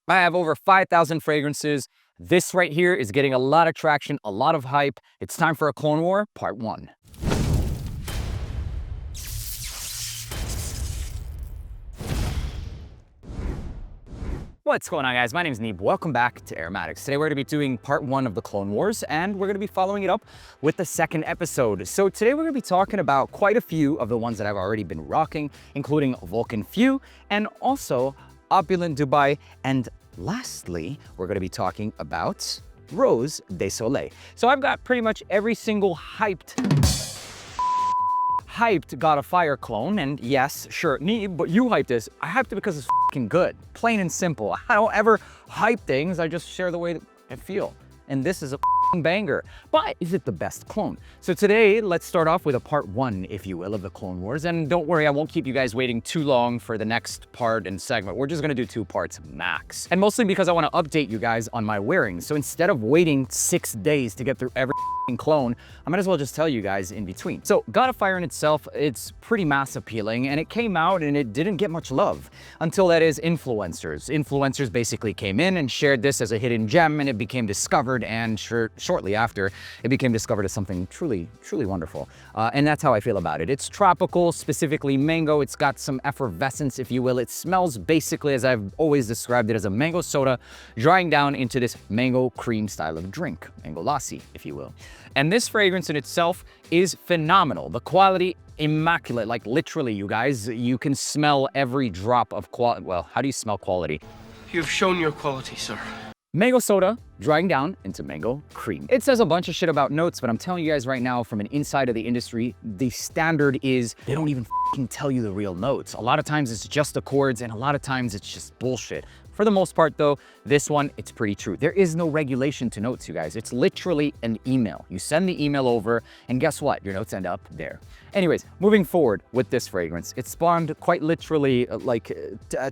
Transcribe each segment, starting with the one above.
I have over 5,000 fragrances. This right here is getting a lot of traction, a lot of hype. It's time for a Clone War, part 1. What's going on, guys? My name is Neeb. Welcome back to AROMATIX. Today we're going to be doing part 1 of the Clone Wars, and we're going to be following it up with the second episode. So today we're going to be talking about quite a few of the ones that I've already been rocking, including Vulcan Few and also Opulent Dubai, and lastly, we're going to be talking about Rose de Soleil. So I've got pretty much every single hyped God of Fire clone, and yes, sure, Neeb, but you hyped this. I hyped it because it's fucking good, plain and simple. I don't ever hype things, I just share the way that I feel. And this is a banger. But is it the best clone? So today, let's start off with a part 1, if you will, of the Clone Wars. And don't worry, I won't keep you guys waiting too long for the next part and segment. We're just gonna do 2 parts max. And mostly because I wanna update you guys on my wearing. So instead of waiting 6 days to get through every clone, I might as well just tell you guys in between. So God of Fire in itself, it's pretty mass appealing, and it came out and it didn't get much love until, that is, influencers. Influencers basically came in and shared this as a hidden gem, and it became discovered, and shortly after, it became discovered as something truly, truly wonderful. And that's how I feel about it. It's tropical, specifically mango. It's got some effervescence, if you will. It smells basically, as I've always described it, as a mango soda drying down into this mango cream style of drink, mango lassi, if you will. And this fragrance in itself is phenomenal. The quality, immaculate. Like literally, you guys, you can smell every drop of quality. Well, how do you smell quality? You've shown your quality, sir. Mango soda drying down into mango cream. It says a bunch of shit about notes, but I'm telling you guys right now, from an inside of the industry, the standard is they don't even fucking tell you the real notes. A lot of times it's just accords, and a lot of times it's just bullshit. For the most part though, this one, it's pretty true. There is no regulation to notes, you guys. It's literally an email. You send the email over, and guess what? Your notes end up there. Anyways, moving forward with this fragrance, it spawned quite literally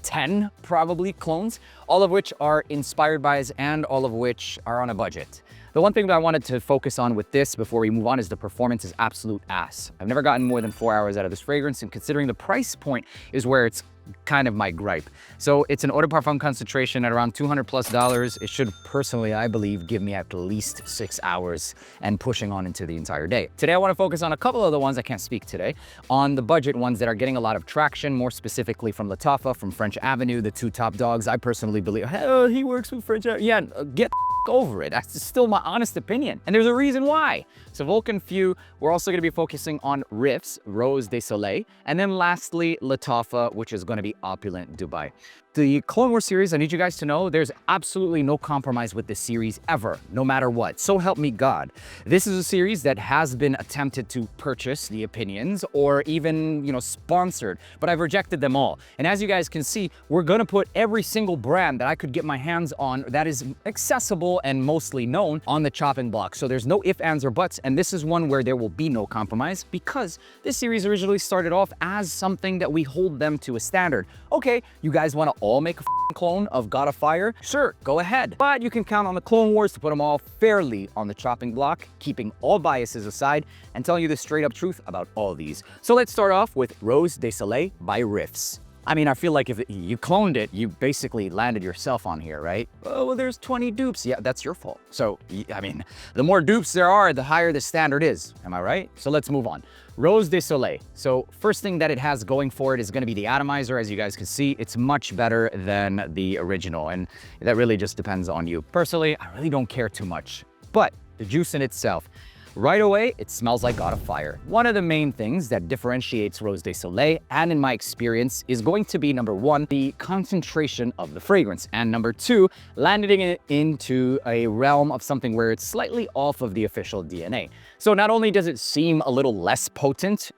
10 probably clones, all of which are inspired by us and all of which are on a budget. The one thing that I wanted to focus on with this before we move on is the performance is absolute ass. I've never gotten more than 4 hours out of this fragrance, and considering the price point is where it's kind of my gripe. So it's an eau de parfum concentration at around $200+. It should personally, I believe, give me at least 6 hours and pushing on into the entire day. Today, I want to focus on a couple of the ones I can't speak today, on the budget ones that are getting a lot of traction, more specifically from Lattafa, from French Avenue, the 2 top dogs. I personally believe, oh, he works with French Avenue. Yeah, get over it. That's still my honest opinion. And there's a reason why. So Vulcan Few, we're also going to be focusing on Riffs, Rose de Soleil, and then lastly, Lattafa, which is going to be Opulent Dubai. The Clone Wars series, I need you guys to know, there's absolutely no compromise with this series ever, no matter what. So help me God. This is a series that has been attempted to purchase the opinions or even, sponsored, but I've rejected them all. And as you guys can see, we're gonna put every single brand that I could get my hands on that is accessible and mostly known on the chopping block. So there's no ifs, ands, or buts, and this is one where there will be no compromise because this series originally started off as something that we hold them to a standard. Okay, you guys wanna all make a clone of God of Fire? Sure, go ahead. But you can count on the Clone Wars to put them all fairly on the chopping block, keeping all biases aside and telling you the straight up truth about all these. So let's start off with Rose de Soleil by Riffs. I mean, I feel like if you cloned it, you basically landed yourself on here, right? Oh, well, there's 20 dupes. Yeah, that's your fault. So, I mean, the more dupes there are, the higher the standard is. Am I right? So let's move on. Rose de Soleil. So first thing that it has going for it is going to be the atomizer. As you guys can see, it's much better than the original, and that really just depends on you. Personally, I really don't care too much, but the juice in itself, right away, it smells like God of Fire. One of the main things that differentiates Rose de Soleil, and in my experience, is going to be number 1, the concentration of the fragrance, and number 2, landing it into a realm of something where it's slightly off of the official DNA. So not only does it seem a little less potent,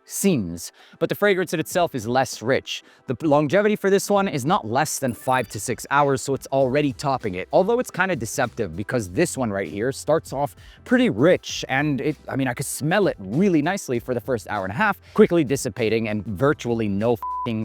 but the fragrance in itself is less rich. The longevity for this one is not less than 5 to 6 hours, so it's already topping it. Although it's kind of deceptive because this one right here starts off pretty rich, and I could smell it really nicely for the first hour and a half, quickly dissipating and virtually no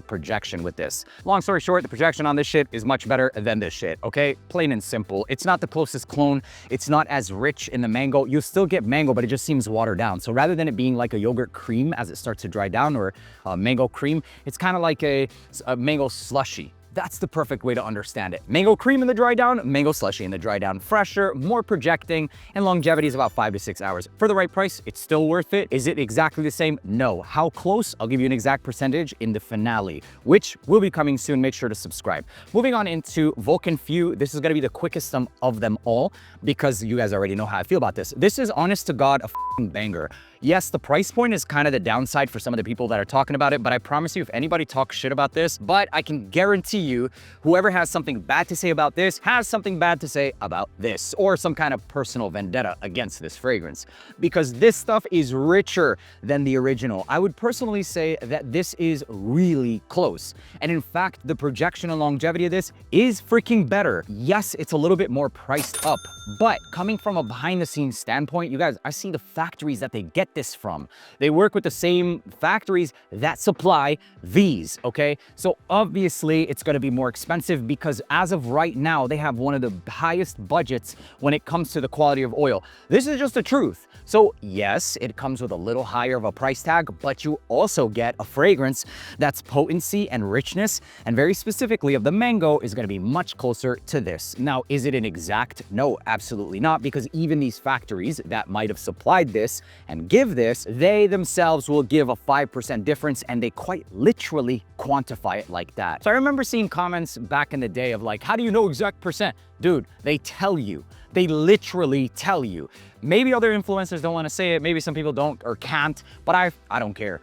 projection with this. Long story short, the projection on this shit is much better than this shit, okay? Plain and simple. It's not the closest clone. It's not as rich in the mango. You still get mango, but it just seems watered down. So rather than it being like a yogurt cream as it starts to dry down, or mango cream, it's kind of like a mango slushy. That's the perfect way to understand it. Mango cream in the dry down, mango slushy in the dry down. Fresher, more projecting, and longevity is about 5 to 6 hours. For the right price, it's still worth it. Is it exactly the same? No. How close? I'll give you an exact percentage in the finale, which will be coming soon. Make sure to subscribe. Moving on into Vulcan Few. This is going to be the quickest of them all because you guys already know how I feel about this. This is honest to God a f***ing banger. Yes, the price point is kind of the downside for some of the people that are talking about it, but I promise you, if anybody talks shit about this, but I can guarantee you, whoever has something bad to say about this has something bad to say about this, or some kind of personal vendetta against this fragrance, because this stuff is richer than the original. I would personally say that this is really close. And in fact, the projection and longevity of this is freaking better. Yes, it's a little bit more priced up, but coming from a behind the scenes standpoint, you guys, I see the factories that they get this from. They work with the same factories that supply these, okay? So obviously it's going to be more expensive because as of right now, they have one of the highest budgets when it comes to the quality of oil. This is just the truth. So yes, it comes with a little higher of a price tag, but you also get a fragrance that's potency and richness, and very specifically of the mango is going to be much closer to this. Now, is it an exact? No, absolutely not, because even these factories that might have supplied this and give this, they themselves will give a 5% difference, and they quite literally quantify it like that. So I remember seeing comments back in the day of like, how do you know exact percent? Dude, they tell you. They literally tell you. Maybe other influencers don't want to say it, maybe some people don't or can't, but I don't care.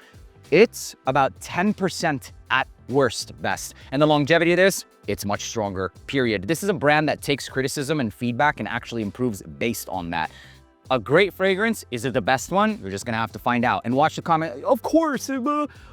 It's about 10% at worst best. And the longevity of this, it's much stronger, period. This is a brand that takes criticism and feedback and actually improves based on that. A great fragrance, is it the best one? You're just gonna have to find out and watch the comment. Of course,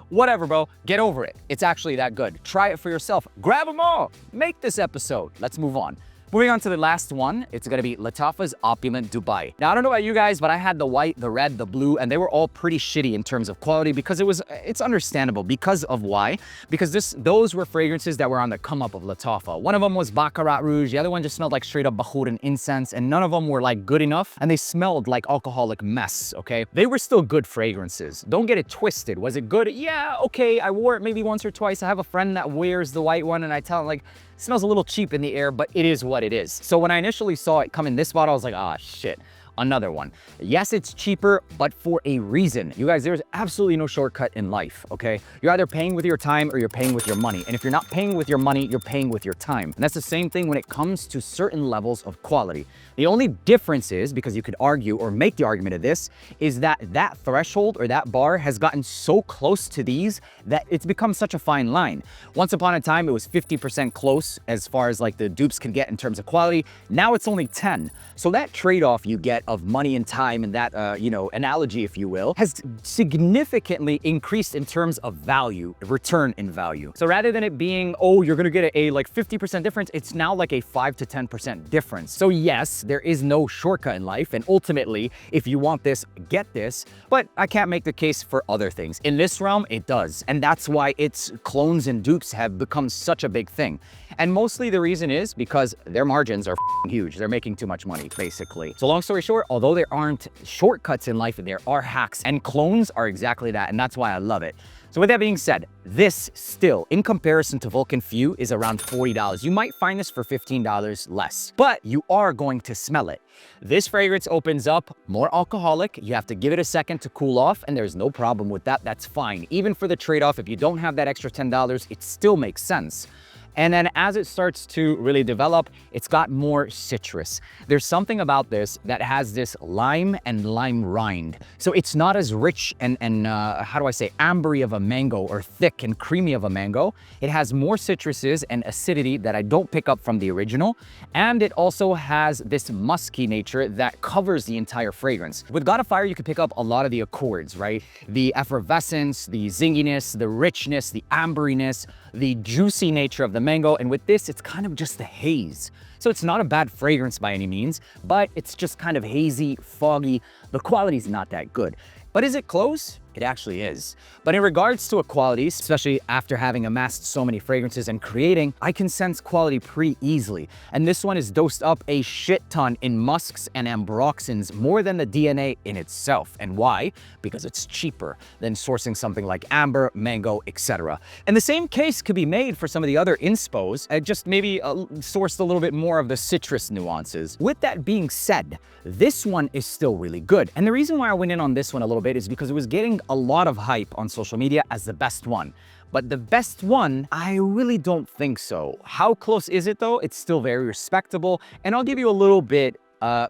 whatever, bro. Get over it. It's actually that good. Try it for yourself. Grab them all. Make this episode. Let's move on. Moving on to the last one, it's gonna be Lattafa's Opulent Dubai. Now, I don't know about you guys, but I had the white, the red, the blue, and they were all pretty shitty in terms of quality because it's understandable. Because of why? Because those were fragrances that were on the come up of Lattafa. One of them was Baccarat Rouge, the other one just smelled like straight up Bahoud and incense, and none of them were like good enough, and they smelled like alcoholic mess, okay? They were still good fragrances. Don't get it twisted. Was it good? Yeah, okay, I wore it maybe once or twice. I have a friend that wears the white one, and I tell him like, it smells a little cheap in the air, but it is what it is. So when I initially saw it come in this bottle, I was like, ah, shit, another one. Yes, it's cheaper, but for a reason. You guys, there's absolutely no shortcut in life, okay? You're either paying with your time or you're paying with your money. And if you're not paying with your money, you're paying with your time. And that's the same thing when it comes to certain levels of quality. The only difference is, because you could argue or make the argument of this, is that that threshold or that bar has gotten so close to these that it's become such a fine line. Once upon a time, it was 50% close as far as like the dupes can get in terms of quality. Now it's only 10. So that trade-off you get of money and time and that, analogy, if you will, has significantly increased in terms of value, return in value. So rather than it being, oh, you're gonna get a like 50% difference, it's now like a 5 to 10% difference. So yes, there is no shortcut in life, and ultimately, if you want this, get this, but I can't make the case for other things. In this realm, it does, and that's why its clones and dupes have become such a big thing. And mostly the reason is because their margins are huge. They're making too much money, basically. So long story short, although there aren't shortcuts in life, there are hacks, and clones are exactly that, and that's why I love it. So with that being said, this still, in comparison to Vulcan Few, is around $40. You might find this for $15 less, but you are going to smell it. This fragrance opens up more alcoholic. You have to give it a second to cool off, and there's no problem with that. That's fine. Even for the trade-off, if you don't have that extra $10, it still makes sense. And then as it starts to really develop, it's got more citrus. There's something about this that has this lime and lime rind. So it's not as rich and how do I say, ambery of a mango or thick and creamy of a mango. It has more citruses and acidity that I don't pick up from the original. And it also has this musky nature that covers the entire fragrance. With God of Fire, you can pick up a lot of the accords, right? The effervescence, the zinginess, the richness, the amberiness, the juicy nature of the mango, and with this, it's kind of just a haze. So it's not a bad fragrance by any means, but it's just kind of hazy, foggy. The quality's not that good. But is it close? It actually is. But in regards to a quality, especially after having amassed so many fragrances and creating, I can sense quality pretty easily. And this one is dosed up a shit ton in musks and ambroxans, more than the DNA in itself. And why? Because it's cheaper than sourcing something like amber, mango, etc. And the same case could be made for some of the other inspos, just maybe sourced a little bit more of the citrus nuances. With that being said, this one is still really good. And the reason why I went in on this one a little bit is because it was getting a lot of hype on social media as the best one. But the best one, I really don't think so. How close is it though? It's still very respectable. And I'll give you a little bit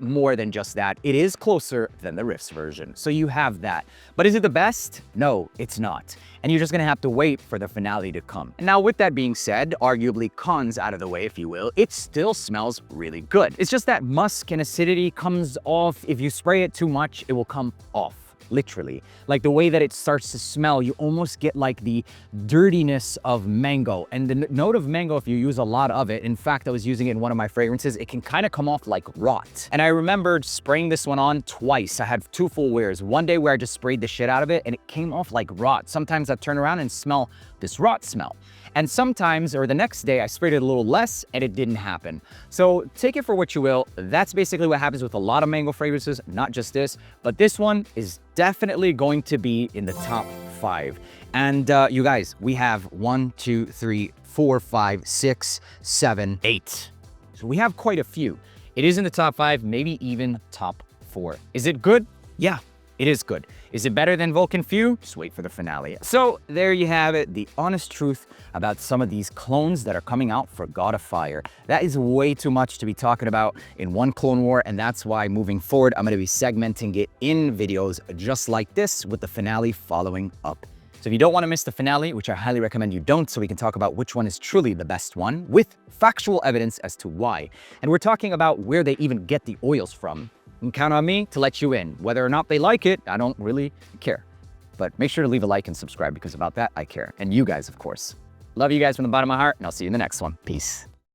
more than just that. It is closer than the Riffs version. So you have that. But is it the best? No, it's not. And you're just gonna have to wait for the finale to come. And now with that being said, arguably cons out of the way, if you will, it still smells really good. It's just that musk and acidity comes off. If you spray it too much, it will come off. Literally. Like the way that it starts to smell, you almost get like the dirtiness of mango. And the note of mango, if you use a lot of it, in fact, I was using it in one of my fragrances, it can kind of come off like rot. And I remembered spraying this one on twice. I had 2 full wears. One day where I just sprayed the shit out of it and it came off like rot. Sometimes I'd turn around and smell this rot smell. And sometimes, or the next day, I sprayed it a little less and it didn't happen. So take it for what you will. That's basically what happens with a lot of mango fragrances, not just this, but this one is definitely going to be in the top 5. And you guys, we have 1, 2, 3, 4, 5, 6, 7, 8. So we have quite a few. It is in the top 5, maybe even top 4. Is it good? Yeah. It is good. Is it better than Vulcan Few? Just wait for the finale. So there you have it, the honest truth about some of these clones that are coming out for God of Fire. That is way too much to be talking about in one clone war, and that's why moving forward, I'm gonna be segmenting it in videos just like this with the finale following up. So if you don't wanna miss the finale, which I highly recommend you don't, so we can talk about which one is truly the best one with factual evidence as to why. And we're talking about where they even get the oils from. And count on me to let you in. Whether or not they like it, I don't really care. But make sure to leave a like and subscribe because about that, I care. And you guys, of course. Love you guys from the bottom of my heart, and I'll see you in the next one. Peace.